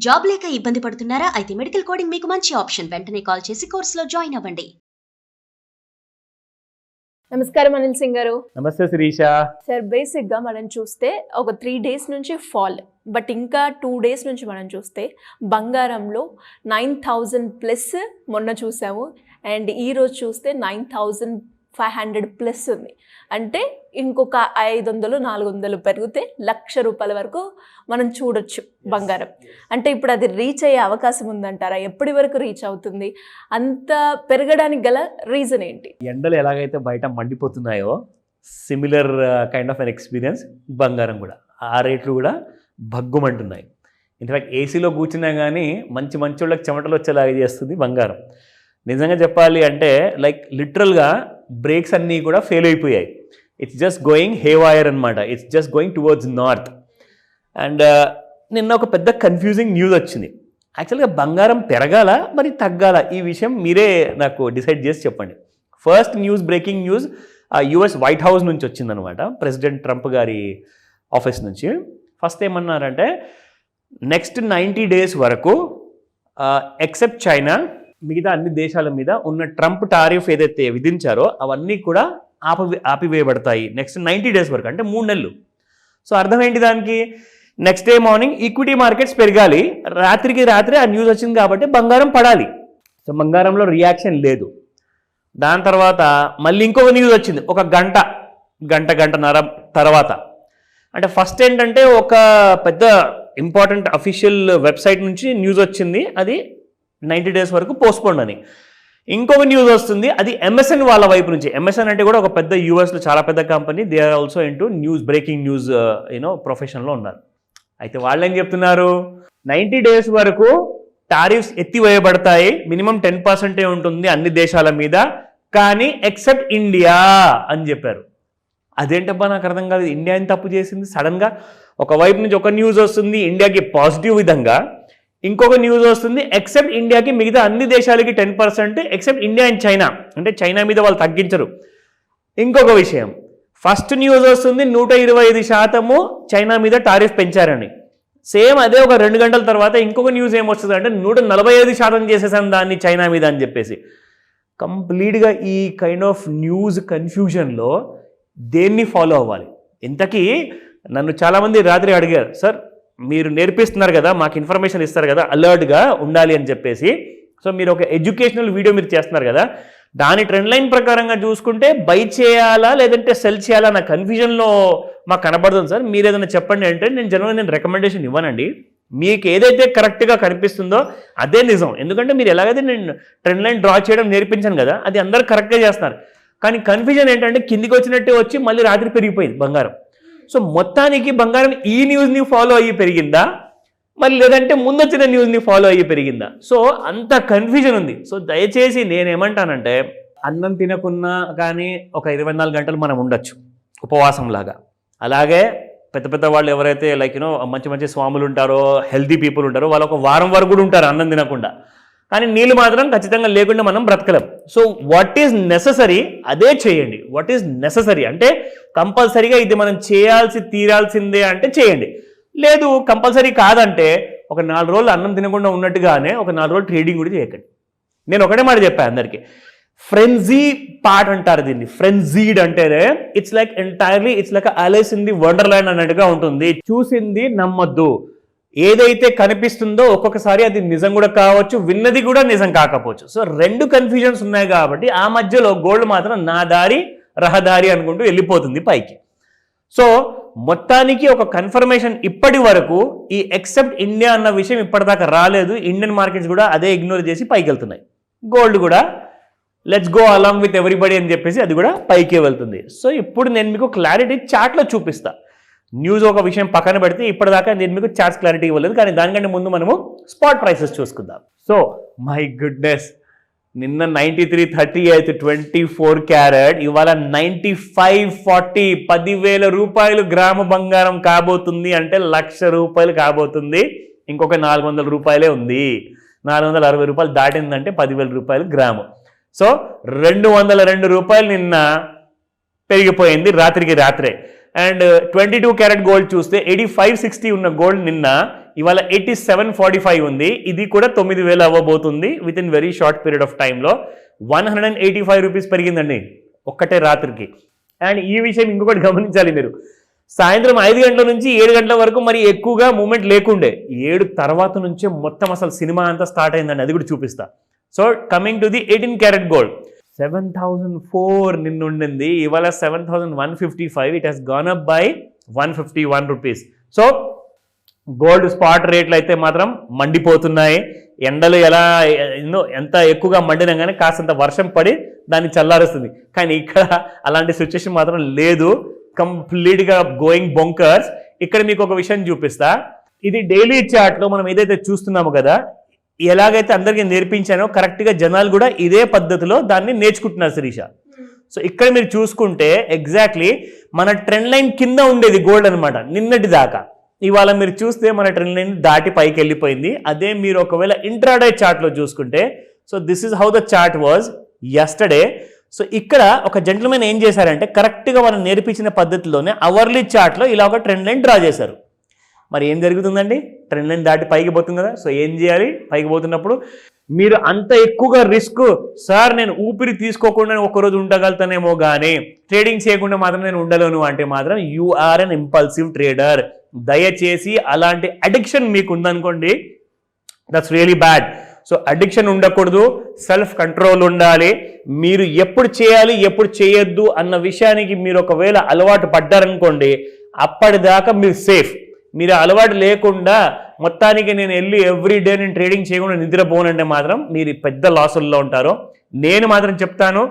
Job లేక ఇబ్బంది పడుతున్నారా? అయితే మెడికల్ కోడింగ్ మీకు మంచి ఆప్షన్. వెంటనే కాల్ చేసి కోర్సులో జాయిన్ అవ్వండి. నమస్కారం అనిల్ సింగ్ గారు. నమస్తే శిరీష. సార్, బేసిక్ గా మనం చూస్తే ఒక 3 days నుంచి ఫాల్, బట్ ఇంకా 2 days నుంచి మనం చూస్తే బంగారంలో 9,000 ప్లస్ మొన్న చూసాము, అండ్ ఈ రోజు చూస్తే 9,500 ప్లస్ ఉంది. అంటే ఇంకొక 500-400 పెరిగితే ₹1,00,000 వరకు మనం చూడొచ్చు బంగారం. అంటే ఇప్పుడు అది రీచ్ అయ్యే అవకాశం ఉందంటారా? ఎప్పటి వరకు రీచ్ అవుతుంది? అంత పెరగడానికి గల రీజన్ ఏంటి? ఎండలు ఎలాగైతే బయట మండిపోతున్నాయో similar kind of an experience బంగారం కూడా. ఆ రేట్లు కూడా భగ్గుమంటున్నాయి. ఇన్ఫ్యాక్ట్ ఏసీలో కూర్చున్నా కానీ మంచి వాళ్ళకి చెమటలు వచ్చేలాగా చేస్తుంది బంగారం. నిజంగా చెప్పాలి అంటే లైక్ లిటరల్గా బ్రేక్స్ అన్నీ కూడా ఫెయిల్ అయిపోయాయి. ఇట్స్ జస్ట్ గోయింగ్ హేవాయర్ అనమాట. It's just going towards north. And నిన్న ఒక పెద్ద కన్ఫ్యూజింగ్ న్యూస్ వచ్చింది. యాక్చువల్గా బంగారం పెరగాల మరి తగ్గాల, ఈ విషయం మీరే నాకు డిసైడ్ చేసి చెప్పండి. First news, breaking news US white house నుంచి వచ్చిందనమాట, ప్రెసిడెంట్ ట్రంప్ గారి ఆఫీస్ నుంచి. ఫస్ట్ ఏమన్నారంటే నెక్స్ట్ 90 days వరకు ఎక్సెప్ట్ చైనా, మిగతా అన్ని దేశాల మీద ఉన్న ట్రంప్ టారిఫ్ ఏదైతే విధించారో అవన్నీ కూడా ఆపివేయబడతాయి నెక్స్ట్ 90 days వరకు, అంటే 3 నెలలు. సో అర్థం ఏంటి దానికి? Next day morning equity markets పెరగాలి, రాత్రికి రాత్రి ఆ న్యూస్ వచ్చింది కాబట్టి బంగారం పడాలి. సో బంగారంలో రియాక్షన్ లేదు. దాని తర్వాత మళ్ళీ ఇంకొక న్యూస్ వచ్చింది ఒక గంటన్నర తర్వాత. అంటే ఫస్ట్ ఏంటంటే ఒక పెద్ద ఇంపార్టెంట్ అఫీషియల్ వెబ్సైట్ నుంచి న్యూస్ వచ్చింది, అది 90 days వరకు పోస్ట్పోండ్ అని. ఇంకొక న్యూస్ వస్తుంది, అది MSN వాళ్ళ వైపు నుంచి. MSN అంటే కూడా ఒక పెద్ద యూఎస్లో చాలా పెద్ద company. They are also into news, breaking news ప్రొఫెషన్లో ఉన్నారు. అయితే వాళ్ళు ఏం చెప్తున్నారు, 90 days వరకు టారిఫ్స్ ఎత్తివేయబడతాయి, మినిమం 10% ఉంటుంది అన్ని దేశాల మీద, కానీ ఎక్సెప్ట్ ఇండియా అని చెప్పారు. అదేంటబ్బా నాకు అర్థం కాదు. ఇండియా ఏం తప్పు చేసింది? సడన్గా ఒకవైపు నుంచి ఒక న్యూస్ వస్తుంది ఇండియాకి పాజిటివ్ విధంగా, ఇంకొక న్యూస్ వస్తుంది ఎక్సెప్ట్ ఇండియాకి మిగతా అన్ని దేశాలకి 10%, ఎక్సెప్ట్ ఇండియా అండ్ చైనా, అంటే చైనా మీద వాళ్ళు తగ్గించరు. ఇంకొక విషయం, ఫస్ట్ న్యూస్ వస్తుంది 125% చైనా మీద టారిఫ్ పెంచారని. సేమ్ అదే ఒక 2 గంటల తర్వాత ఇంకొక న్యూస్ ఏమొస్తుంది అంటే 145% చేసేసాను దాన్ని చైనా మీద అని చెప్పేసి. కంప్లీట్గా ఈ కైండ్ ఆఫ్ న్యూస్ కన్ఫ్యూజన్లో దేన్ని ఫాలో అవ్వాలి? ఇంతకీ నన్ను చాలామంది రాత్రి అడిగారు, సార్ మీరు నేర్పిస్తున్నారు కదా, మాకు ఇన్ఫర్మేషన్ ఇస్తారు కదా, అలర్ట్గా ఉండాలి అని చెప్పేసి. సో మీరు ఒక ఎడ్యుకేషనల్ వీడియో మీరు చేస్తున్నారు కదా, దాని ట్రెండ్ లైన్ ప్రకారంగా చూసుకుంటే బై చేయాలా లేదంటే సెల్ చేయాలా నా కన్ఫ్యూజన్లో మాకు కనబడుతుంది సార్, మీరు ఏదైనా చెప్పండి అంటే నేను జనరల్గా రికమెండేషన్ ఇవ్వనండి. మీకు ఏదైతే కరెక్ట్గా కనిపిస్తుందో అదే నిజం. ఎందుకంటే మీరు ఎలాగైతే నేను ట్రెండ్ లైన్ డ్రా చేయడం నేర్పించాను కదా, అది అందరూ కరెక్ట్గా చేస్తున్నారు. కానీ కన్ఫ్యూజన్ ఏంటంటే కిందికి వచ్చినట్టే వచ్చి మళ్ళీ రాత్రి పెరిగిపోయింది బంగారం. సో మొత్తానికి బంగారం ఈ న్యూస్ని ఫాలో అయ్యి పెరిగిందా, మరి లేదంటే ముందు వచ్చిన న్యూస్ని ఫాలో అయ్యి పెరిగిందా? సో అంత కన్ఫ్యూజన్ ఉంది. సో దయచేసి నేనేమంటానంటే అన్నం తినకున్నా కానీ ఒక 24 గంటలు మనం ఉండొచ్చు ఉపవాసంలాగా. అలాగే పెద్ద వాళ్ళు ఎవరైతే లైక్ మంచి స్వాములు ఉంటారో, హెల్తీ పీపుల్ ఉంటారో, వాళ్ళు ఒక వారం వరకు కూడా ఉంటారు అన్నం తినకుండా. కానీ నీళ్ళు మాత్రం ఖచ్చితంగా లేకుండా మనం బ్రతకలేం. సో వాట్ ఈజ్ నెససరీ అదే చేయండి. వాట్ ఈజ్ నెససరీ అంటే కంపల్సరీగా ఇది మనం తీరాల్సిందే అంటే చేయండి. లేదు కంపల్సరీ కాదంటే ఒక 4 రోజులు అన్నం తినకుండా ఉన్నట్టుగానే ఒక 4 రోజులు ట్రేడింగ్ కూడా చేయకండి. నేను ఒకటే మాట చెప్పాను అందరికీ, ఫ్రెంజీ పార్ట్ అంటారు దీన్ని. ఫ్రెంజీడ్ అంటేనే it's like entirely it's like Alice in the wonderland అన్నట్టుగా ఉంటుంది. చూసింది నమ్మొద్దు. ఏదైతే కనిపిస్తుందో ఒక్కొక్కసారి అది నిజం కూడా కావచ్చు, విన్నది కూడా నిజం కాకపోవచ్చు. సో 2 కన్ఫ్యూజన్స్ ఉన్నాయి కాబట్టి ఆ మధ్యలో గోల్డ్ మాత్రం నా దారి రహదారి అనుకుంటూ వెళ్ళిపోతుంది పైకి. సో మొత్తానికి ఒక కన్ఫర్మేషన్ ఇప్పటి వరకు ఈ ఎక్సెప్ట్ ఇండియా అన్న విషయం ఇప్పటిదాకా రాలేదు. ఇండియన్ మార్కెట్స్ కూడా అదే ఇగ్నోర్ చేసి పైకి వెళ్తున్నాయి. గోల్డ్ కూడా let's go along with everybody అని చెప్పేసి అది కూడా పైకే వెళ్తుంది. సో ఇప్పుడు నేను మీకు క్లారిటీ చార్ట్లో చూపిస్తా. న్యూస్ ఒక విషయం పక్కన పెడితే ఇప్పటిదాకా నేను మీకు చార్ట్స్ క్లారిటీ ఇవ్వలేదు, కానీ దానికంటే ముందు మనము స్పాట్ ప్రైసెస్ చూసుకుందాం. సో మై గుడ్నెస్, నిన్న 93.38 24 క్యారెట్, ఇవాళ 95.40 ₹10,000 గ్రాము బంగారం కాబోతుంది. అంటే ₹1,00,000 కాబోతుంది. ఇంకొక ₹400 ఉంది. ₹460 దాటిందంటే ₹10,000 గ్రాము. సో ₹202 నిన్న పెరిగిపోయింది రాత్రికి రాత్రే. అండ్ 22 క్యారెట్ గోల్డ్ చూస్తే 8560 ఉన్న గోల్డ్ నిన్న ఇవాళ 87.45 ఉంది. ఇది కూడా 9,000 అవ్వబోతుంది with in very short period of టైంలో. 185 రూపీస్ పెరిగిందండి ఒక్కటే రాత్రికి. అండ్ ఈ విషయం ఇంకొకటి గమనించాలి మీరు, సాయంత్రం 5 గంటల నుంచి 7 గంటల వరకు మరి ఎక్కువగా మూమెంట్ లేకుండే, 7 తర్వాత నుంచే మొత్తం అసలు సినిమా అంతా స్టార్ట్ అయిందండి. అది కూడా చూపిస్తా. So coming to the 18 carat gold, 7,004 నిన్న ఉండింది, ఇవాళ 7,155. It has gone up by 151 rupees. So gold spot రేట్లు అయితే మాత్రం మండిపోతున్నాయి. ఎండలు ఎంత ఎక్కువగా మండినా కానీ కాస్తంత వర్షం పడి దాన్ని చల్లారుస్తుంది. కానీ ఇక్కడ అలాంటి సిచ్యువేషన్ మాత్రం లేదు, కంప్లీట్గా గోయింగ్ బొంకర్స్. ఇక్కడ మీకు ఒక విషయం చూపిస్తా. ఇది డైలీ చార్ట్లో మనం ఏదైతే చూస్తున్నామో కదా, ఎలాగైతే అందరికీ నేర్పించానో కరెక్ట్గా జనాలు కూడా ఇదే పద్ధతిలో దాన్ని నేర్చుకుంటున్నారు శిరీష. సో ఇక్కడ మీరు చూసుకుంటే ఎగ్జాక్ట్లీ మన ట్రెండ్ లైన్ కింద ఉండేది గోల్డ్ అనమాట నిన్నటి దాకా. ఇవాళ మీరు చూస్తే మన ట్రెండ్ లైన్ దాటి పైకి వెళ్ళిపోయింది. అదే మీరు ఒకవేళ ఇంట్రాడే చార్ట్లో చూసుకుంటే, so this is how the chart was yesterday. So ఇక్కడ ఒక జెంటిల్మెన్ ఏం చేశారంటే కరెక్ట్గా మనం నేర్పించిన పద్ధతిలోనే అవర్లీ చార్ట్లో ఇలా ఒక ట్రెండ్ లైన్ డ్రా చేశారు. మరి ఏం జరుగుతుందండి, ట్రెండ్ లైన్ దాటి పైకి పోతుంది కదా. సో ఏం చేయాలి, పైకి పోతున్నప్పుడు మీరు అంత ఎక్కువగా రిస్క్, సార్ నేను ఊపిరి తీసుకోకుండా ఒకరోజు ఉండగలుగుతానేమో కానీ ట్రేడింగ్ చేయకుండా మాత్రం నేను ఉండలేను అంటే మాత్రం you are an impulsive trader. దయచేసి అలాంటి అడిక్షన్ మీకు ఉందనుకోండి, that's really bad. So addiction ఉండకూడదు, సెల్ఫ్ కంట్రోల్ ఉండాలి. మీరు ఎప్పుడు చేయాలి ఎప్పుడు చేయొద్దు అన్న విషయానికి మీరు ఒకవేళ అలవాటు పడ్డారనుకోండి, అప్పటిదాకా మీరు సేఫ్. మీరు అలవాటు లేకుండా మొత్తానికి నేను వెళ్ళి ఎవ్రీ డే నేను ట్రేడింగ్ చేయకుండా నిద్రపోనంటే మాత్రం మీరు పెద్ద లాసుల్లో ఉంటారు. నేను మాత్రం చెప్తాను,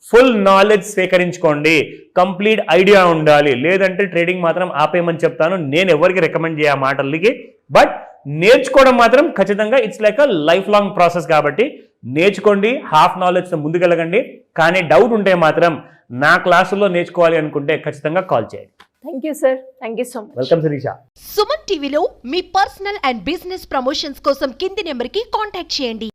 ఫుల్ నాలెడ్జ్ స్వీకరించుకోండి, కంప్లీట్ ఐడియా ఉండాలి, లేదంటే ట్రేడింగ్ మాత్రం ఆపేయమని చెప్తాను. నేను ఎవరికి రికమెండ్ చేయ మాటలకి, బట్ నేర్చుకోవడం మాత్రం ఖచ్చితంగా it's like a life long process కాబట్టి నేర్చుకోండి, హాఫ్ నాలెడ్జ్తో ముందుకెళ్ళగండి. కానీ డౌట్ ఉంటే మాత్రం నా క్లాసుల్లో నేర్చుకోవాలి అనుకుంటే ఖచ్చితంగా కాల్ చేయండి. Thank you sir, thank you so much. Welcome Shirisha. Suman టీవీలో మీ పర్సనల్ అండ్ బిజినెస్ ప్రమోషన్స్ కోసం కింది నెంబర్కి కాంటాక్ట్ చేయండి.